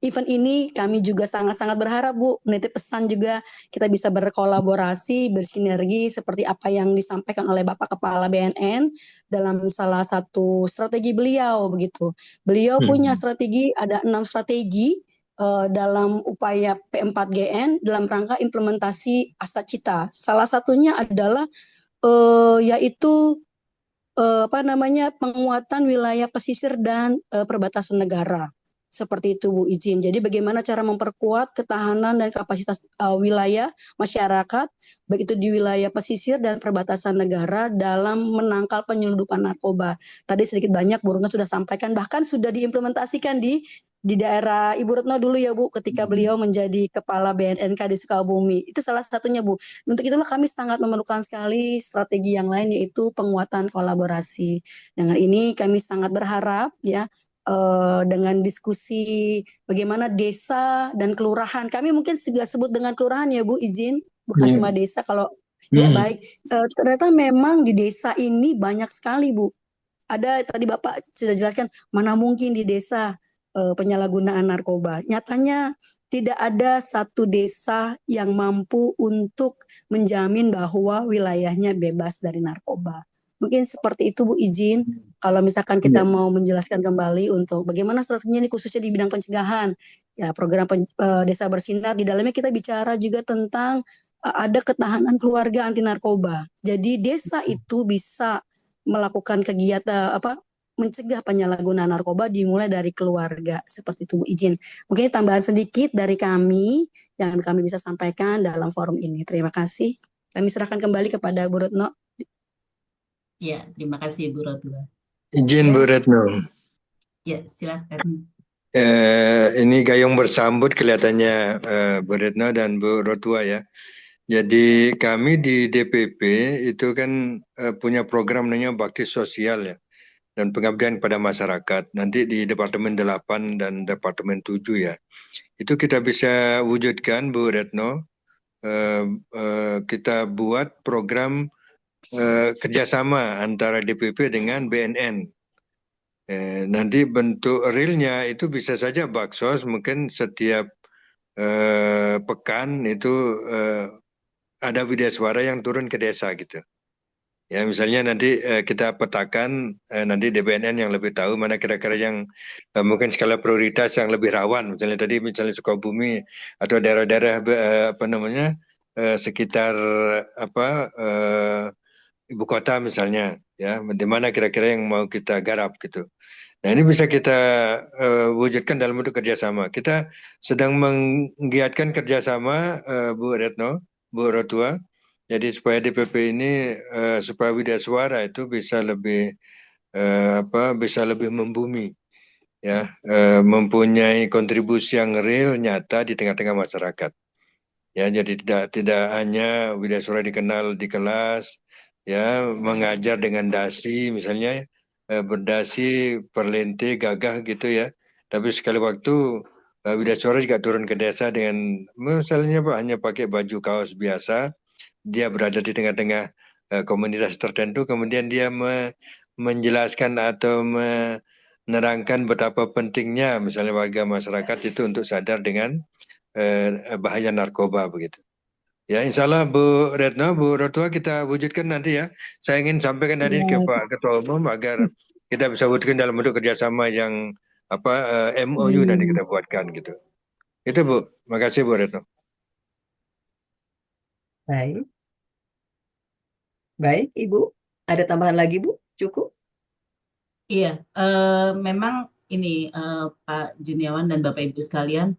[SPEAKER 5] event ini kami juga sangat-sangat berharap Bu menitip pesan juga kita bisa berkolaborasi, bersinergi seperti apa yang disampaikan oleh Bapak Kepala BNN dalam salah satu strategi beliau begitu. Beliau punya strategi, ada 6 strategi dalam upaya P4GN dalam rangka implementasi Astacita. Salah satunya adalah yaitu penguatan wilayah pesisir dan perbatasan negara. Seperti itu Bu izin. Jadi bagaimana cara memperkuat ketahanan dan kapasitas wilayah masyarakat, baik itu di wilayah pesisir dan perbatasan negara dalam menangkal penyelundupan narkoba. Tadi sedikit banyak Bu Retno sudah sampaikan, bahkan sudah diimplementasikan di daerah Ibu Retno dulu ya Bu, ketika beliau menjadi Kepala BNNK di Sukabumi. Itu salah satunya Bu. Untuk itulah kami sangat memerlukan sekali strategi yang lain yaitu penguatan kolaborasi. Dengan ini kami sangat berharap ya dengan diskusi bagaimana desa dan kelurahan. Kami mungkin juga sebut dengan kelurahan ya Bu izin, bukan cuma desa kalau ya baik. Ternyata memang di desa ini banyak sekali Bu. Ada tadi Bapak sudah jelaskan mana mungkin di desa penyalahgunaan narkoba. Nyatanya tidak ada satu desa yang mampu untuk menjamin bahwa wilayahnya bebas dari narkoba. Mungkin seperti itu Bu izin. Kalau misalkan kita mau menjelaskan kembali untuk bagaimana strateginya ini khususnya di bidang pencegahan. Ya program Desa Bersinar di dalamnya kita bicara juga tentang ada ketahanan keluarga anti narkoba. Jadi desa itu bisa melakukan kegiatan mencegah penyalahgunaan narkoba dimulai dari keluarga. Seperti itu Bu izin. Mungkin tambahan sedikit dari kami yang kami bisa sampaikan dalam forum ini. Terima kasih. Kami serahkan kembali kepada Bu Retno.
[SPEAKER 3] Ya, terima kasih Bu Rotwa.
[SPEAKER 2] Izin Bu Retno.
[SPEAKER 3] Ya, silakan.
[SPEAKER 2] Ini gayung bersambut kelihatannya Bu Retno dan Bu Rotwa ya. Jadi kami di DPP itu kan punya program namanya Bakti Sosial ya. Dan pengabdian pada masyarakat. Nanti di Departemen 8 dan Departemen 7 ya. Itu kita bisa wujudkan Bu Retno. Kita buat program kerjasama antara DPP dengan BNN. Nanti bentuk realnya itu bisa saja baksos, mungkin setiap pekan itu ada widya suara yang turun ke desa gitu. Ya, misalnya nanti kita petakan nanti di BNN yang lebih tahu mana kira-kira yang mungkin skala prioritas yang lebih rawan. Misalnya Sukabumi atau daerah-daerah apa namanya sekitar apa ibu kota misalnya, ya, di mana kira-kira yang mau kita garap gitu. Nah, ini bisa kita wujudkan dalam bentuk kerjasama. Kita sedang menggiatkan kerjasama, Bu Retno, Bu Rotua. Jadi supaya DPP ini, supaya Widya Suara itu bisa lebih bisa lebih membumi, ya, mempunyai kontribusi yang real, nyata di tengah-tengah masyarakat. Ya, jadi tidak hanya Widya Suara dikenal di kelas, ya, mengajar dengan dasi misalnya, berdasi, perlente, gagah gitu ya. Tapi sekali waktu Widya Suara juga turun ke desa dengan misalnya hanya pakai baju kaos biasa, dia berada di tengah-tengah komunitas tertentu, kemudian dia menjelaskan atau menerangkan betapa pentingnya misalnya warga masyarakat itu untuk sadar dengan bahaya narkoba begitu. Ya, insya Allah Bu Retno, Bu Rotua kita wujudkan nanti ya. Saya ingin sampaikan tadi ke
[SPEAKER 5] Ya,
[SPEAKER 2] Pak Ketua Umum agar kita bisa wujudkan dalam bentuk kerjasama yang MOU nanti kita buatkan gitu. Itu Bu, makasih Bu Retno.
[SPEAKER 1] Baik, baik Ibu. Ada tambahan lagi Bu? Cukup?
[SPEAKER 3] Iya, memang ini Pak Juniawan dan Bapak Ibu sekalian,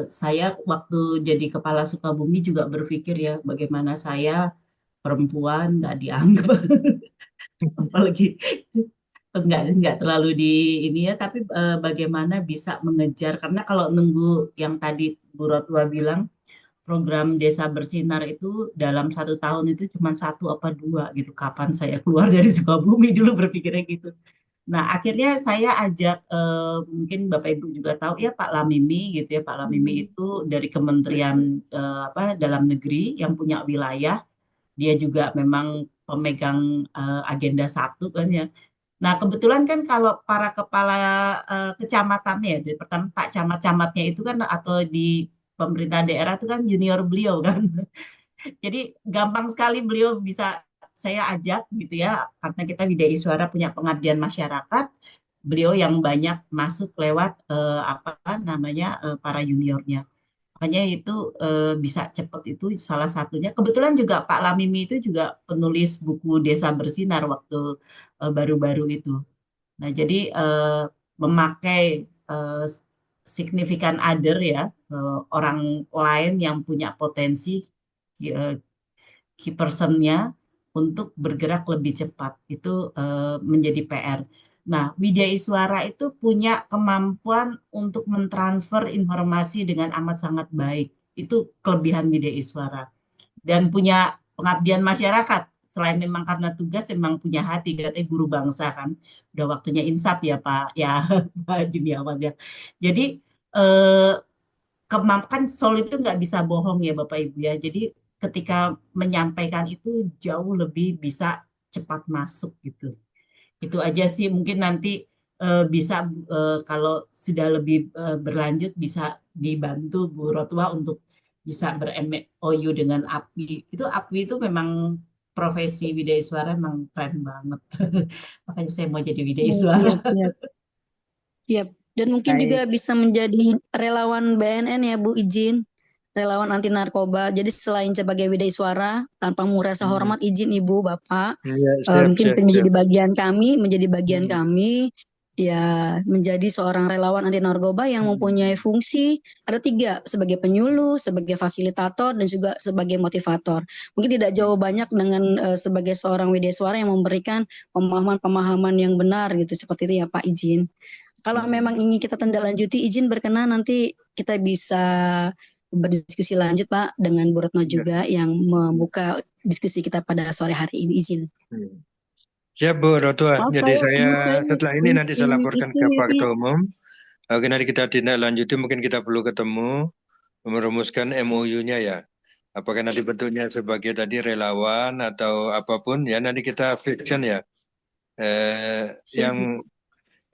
[SPEAKER 3] saya waktu jadi Kepala Sukabumi juga berpikir ya bagaimana saya perempuan nggak dianggap, apalagi nggak terlalu di ini ya, tapi bagaimana bisa mengejar karena kalau nunggu yang tadi Bu Rotwa bilang program Desa Bersinar itu dalam 1 tahun itu cuma satu apa dua gitu. Kapan saya keluar dari Sukabumi dulu berpikirnya gitu. Nah, akhirnya saya ajak mungkin Bapak Ibu juga tahu ya Pak Lamimi gitu ya. Pak Lamimi itu dari Kementerian Dalam Negeri yang punya wilayah. Dia juga memang pemegang agenda 1 kan ya. Nah, kebetulan kan kalau para kepala kecamatannya, dari pertama Pak Camat-camatnya itu kan atau di pemerintah daerah itu kan junior beliau kan. Jadi gampang sekali beliau bisa saya ajak gitu ya, karena kita Widai Suara punya pengabdian masyarakat, beliau yang banyak masuk lewat apa namanya para juniornya. Makanya itu bisa cepat itu salah satunya. Kebetulan juga Pak Lamimi itu juga penulis buku Desa Bersinar waktu baru-baru itu. Nah, jadi memakai eh, signifikan other ya, orang lain yang punya potensi eh, key personnya untuk bergerak lebih cepat itu menjadi PR. Nah, Widya Iswara itu punya kemampuan untuk mentransfer informasi dengan amat sangat baik. Itu kelebihan Widya Iswara. Dan punya pengabdian masyarakat. Selain memang karena tugas, memang punya hati. Katanya guru bangsa kan. Udah waktunya insaf ya Pak, ya Pak Juniawan ya. Jadi eh, kan Sol itu nggak bisa bohong ya Bapak Ibu ya. Jadi ketika menyampaikan itu jauh lebih bisa cepat masuk gitu. Itu aja sih mungkin nanti bisa kalau sudah lebih berlanjut bisa dibantu Bu Rotwa untuk bisa ber-MOU dengan API. Itu API itu memang profesi Widya Suara memang keren banget. Makanya saya mau jadi Widya Suara.
[SPEAKER 5] siap, siap. Siap. Dan mungkin juga
[SPEAKER 1] Baik.
[SPEAKER 5] bisa menjadi relawan BNN ya Bu, izin. Relawan anti narkoba. Jadi selain sebagai Widai Suara, tanpa merasa hormat, izin Ibu, Bapak,
[SPEAKER 2] Ya, siap,
[SPEAKER 5] mungkin
[SPEAKER 2] siap,
[SPEAKER 5] menjadi
[SPEAKER 2] siap.
[SPEAKER 5] bagian kami, ya menjadi seorang relawan anti narkoba yang mempunyai fungsi ada 3, sebagai penyuluh, sebagai fasilitator, dan juga sebagai motivator. Mungkin tidak jauh banyak dengan sebagai seorang Widai Suara yang memberikan pemahaman-pemahaman yang benar gitu, seperti itu ya Pak, izin. Kalau memang ingin kita tindaklanjuti, izin berkenan nanti kita bisa berdiskusi lanjut Pak dengan Bu Retno juga yang membuka diskusi kita pada sore hari ini, izin.
[SPEAKER 2] Siap Bu Rotua.
[SPEAKER 5] Maaf,
[SPEAKER 2] Jadi saya
[SPEAKER 5] saya
[SPEAKER 2] setelah ini nanti saya laporkan ke Pak
[SPEAKER 5] ini
[SPEAKER 2] Ketua Umum. Oke, nanti kita tindak lanjuti, mungkin kita perlu ketemu merumuskan MOU-nya ya. Apakah nanti bentuknya sebagai tadi relawan atau apapun ya, nanti kita fixkan ya.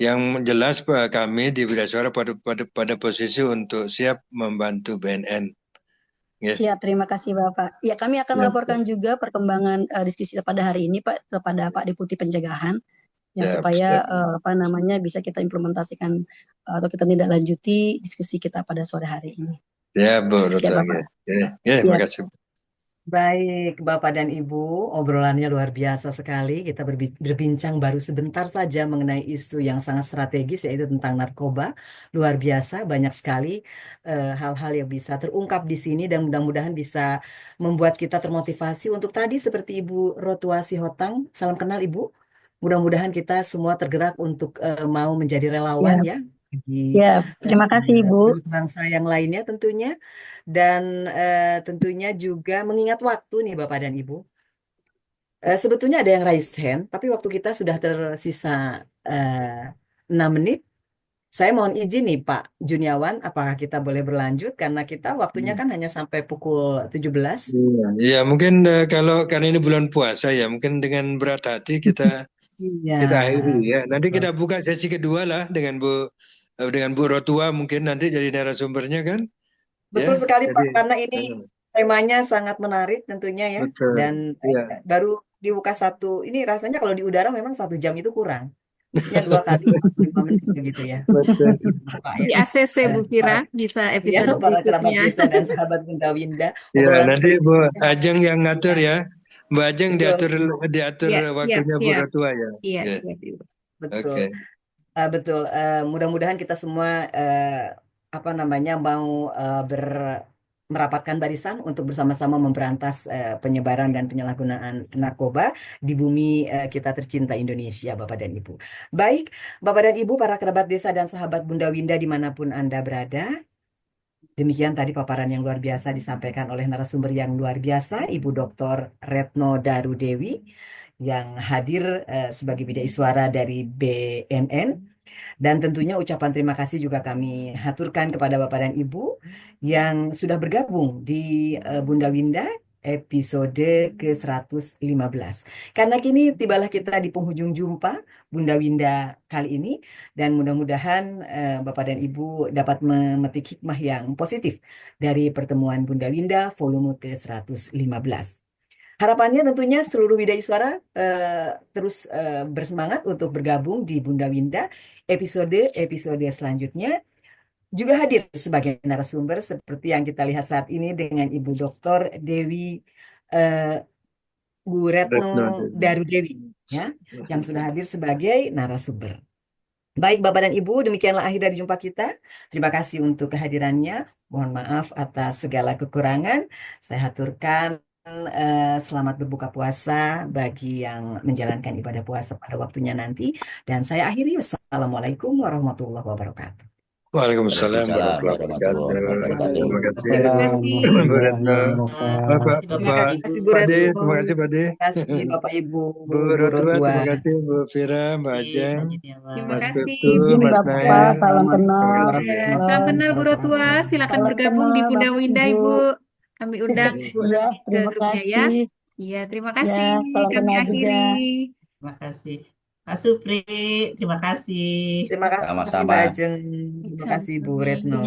[SPEAKER 2] Yang jelas kami di Widya Suara pada posisi untuk siap membantu BNN. Nggih.
[SPEAKER 5] Siap, terima kasih Bapak. Ya, kami akan
[SPEAKER 2] Siap.
[SPEAKER 5] laporkan juga perkembangan diskusi pada hari ini Pak kepada Pak Deputi Pencegahan ya
[SPEAKER 2] Siap,
[SPEAKER 5] supaya
[SPEAKER 2] siap.
[SPEAKER 5] bisa kita implementasikan atau kita tindak lanjuti diskusi kita pada sore hari ini.
[SPEAKER 2] Ya, Bu
[SPEAKER 5] Siap
[SPEAKER 2] Roto.
[SPEAKER 5] Bapak.
[SPEAKER 2] Nggih,
[SPEAKER 5] Siap.
[SPEAKER 2] makasih.
[SPEAKER 1] Baik, Bapak dan Ibu, obrolannya luar biasa sekali. Kita berbincang baru sebentar saja mengenai isu yang sangat strategis, yaitu tentang narkoba. Luar biasa, banyak sekali hal-hal yang bisa terungkap di sini dan mudah-mudahan bisa membuat kita termotivasi untuk tadi seperti Ibu Rotua Sihotang. Salam kenal Ibu. Mudah-mudahan kita semua tergerak untuk mau menjadi relawan
[SPEAKER 5] Siap.
[SPEAKER 1] ya bagi
[SPEAKER 5] Siap. Terima kasih Ibu.
[SPEAKER 1] penduduk bangsa yang lainnya tentunya. Dan tentunya juga mengingat waktu nih Bapak dan Ibu. Sebetulnya ada yang raise hand, tapi waktu kita sudah tersisa 6 menit. Saya mohon izin nih Pak Juniawan, apakah kita boleh berlanjut? Karena kita waktunya kan hanya sampai pukul 17.
[SPEAKER 2] Iya, iya, mungkin kalau karena ini bulan puasa ya, mungkin dengan berat hati kita
[SPEAKER 1] Iya.
[SPEAKER 2] akhiri ya. Nanti kita buka sesi kedua lah dengan Bu Rotua mungkin nanti jadi narasumbernya kan?
[SPEAKER 1] Betul
[SPEAKER 2] Ya,
[SPEAKER 1] sekali Pak,
[SPEAKER 2] jadi
[SPEAKER 1] karena ini temanya sangat menarik tentunya ya.
[SPEAKER 2] betul.
[SPEAKER 1] Dan
[SPEAKER 2] Iya.
[SPEAKER 1] baru dibuka satu, ini rasanya kalau di udara memang 1 jam itu kurang. Mestinya 2 kali 45 menit begitu ya.
[SPEAKER 2] Betul.
[SPEAKER 1] Pak
[SPEAKER 6] Di
[SPEAKER 1] ya.
[SPEAKER 6] ACC Bu Fira, bisa
[SPEAKER 1] Ya,
[SPEAKER 6] episode
[SPEAKER 1] para kerabat
[SPEAKER 6] berikutnya.
[SPEAKER 1] desa dan sahabat Bunda Winda.
[SPEAKER 2] Ya,
[SPEAKER 1] Obrolan
[SPEAKER 2] nanti
[SPEAKER 1] seperti
[SPEAKER 2] Bu
[SPEAKER 1] ini.
[SPEAKER 2] Ajeng yang ngatur ya. Bu Ajeng
[SPEAKER 1] Betul,
[SPEAKER 2] diatur
[SPEAKER 6] Iya, siap,
[SPEAKER 2] waktunya Bu
[SPEAKER 6] siap.
[SPEAKER 2] Rotua ya.
[SPEAKER 6] Iya,
[SPEAKER 2] Ya.
[SPEAKER 6] siap Ibu.
[SPEAKER 1] betul.
[SPEAKER 2] Oke.
[SPEAKER 1] Betul. Mudah-mudahan kita semua apa namanya mau merapatkan barisan untuk bersama-sama memberantas penyebaran dan penyalahgunaan narkoba di bumi kita tercinta Indonesia, Bapak dan Ibu. Baik, Bapak dan Ibu, para kerabat desa dan sahabat Bunda Winda dimanapun Anda berada. Demikian tadi paparan yang luar biasa disampaikan oleh narasumber yang luar biasa, Ibu Dr. Retno Darudewi, yang hadir sebagai bidai suara dari BNN. Dan tentunya ucapan terima kasih juga kami haturkan kepada Bapak dan Ibu yang sudah bergabung di Bunda Winda episode ke-115. Karena kini tibalah kita di penghujung jumpa Bunda Winda kali ini dan mudah-mudahan Bapak dan Ibu dapat memetik hikmah yang positif dari pertemuan Bunda Winda volume ke-115. Harapannya tentunya seluruh Widai Suara terus bersemangat untuk bergabung di Bunda Winda episode selanjutnya juga hadir sebagai narasumber seperti yang kita lihat saat ini dengan Ibu Dr. Dewi eh, Bu Retno Darudewi ya yang sudah hadir sebagai narasumber. Baik Bapak dan Ibu, demikianlah akhir dari jumpa kita. Terima kasih untuk kehadirannya. Mohon maaf atas segala kekurangan. Saya haturkan selamat berbuka puasa bagi yang menjalankan ibadah puasa pada waktunya nanti. Dan saya akhiri. Wassalamualaikum warahmatullahi wabarakatuh.
[SPEAKER 2] Waalaikumsalam
[SPEAKER 7] Waalaikumsalam
[SPEAKER 2] warahmatullahi wabarakatuh.
[SPEAKER 7] warahmatullahi
[SPEAKER 2] Terima kasih
[SPEAKER 6] Terima kasih.
[SPEAKER 2] Bu Retno. Bapak,
[SPEAKER 3] Terima
[SPEAKER 1] Terima
[SPEAKER 3] kasih
[SPEAKER 1] kasih
[SPEAKER 3] Bu.
[SPEAKER 1] Bu
[SPEAKER 2] Pak De,
[SPEAKER 1] Retno.
[SPEAKER 2] terima kasih Pak De.
[SPEAKER 1] Terima kasih Bapak Ibu,
[SPEAKER 2] Bu
[SPEAKER 1] Bu
[SPEAKER 2] Rotua,
[SPEAKER 1] Rotua.
[SPEAKER 2] terima kasih Bu Fira, Mbak
[SPEAKER 3] Terima
[SPEAKER 2] Ajeng,
[SPEAKER 3] kasih Jawa.
[SPEAKER 6] Terima
[SPEAKER 2] Mas
[SPEAKER 6] kasih.
[SPEAKER 2] Putu,
[SPEAKER 5] Izin
[SPEAKER 2] Mas
[SPEAKER 5] Bapak,
[SPEAKER 2] Nair.
[SPEAKER 5] salam
[SPEAKER 1] Assalamualaikum
[SPEAKER 5] kenal.
[SPEAKER 2] Terima kasih.
[SPEAKER 1] warahmatullahi
[SPEAKER 6] Ya, salam kenal Bu Rotua.
[SPEAKER 1] wabarakatuh.
[SPEAKER 6] Silakan
[SPEAKER 5] Salam
[SPEAKER 6] bergabung di
[SPEAKER 5] kenal
[SPEAKER 6] Bunda
[SPEAKER 5] Bapak
[SPEAKER 6] Winda
[SPEAKER 5] Ibu.
[SPEAKER 6] Ibu. Kami undang Ibu
[SPEAKER 5] Ya,
[SPEAKER 6] nanti ke
[SPEAKER 5] terima
[SPEAKER 6] grupnya ya.
[SPEAKER 5] kasih.
[SPEAKER 6] Iya, terima
[SPEAKER 5] Ya,
[SPEAKER 6] kasih.
[SPEAKER 5] salam
[SPEAKER 6] Kami
[SPEAKER 5] kenal juga.
[SPEAKER 6] akhiri.
[SPEAKER 3] Terima kasih. Pak Supri, terima kasih.
[SPEAKER 1] Terima kasih Mbak
[SPEAKER 7] Sama-sama.
[SPEAKER 1] Ajeng. Terima kasih Bu
[SPEAKER 6] Sama-sama.
[SPEAKER 1] Retno.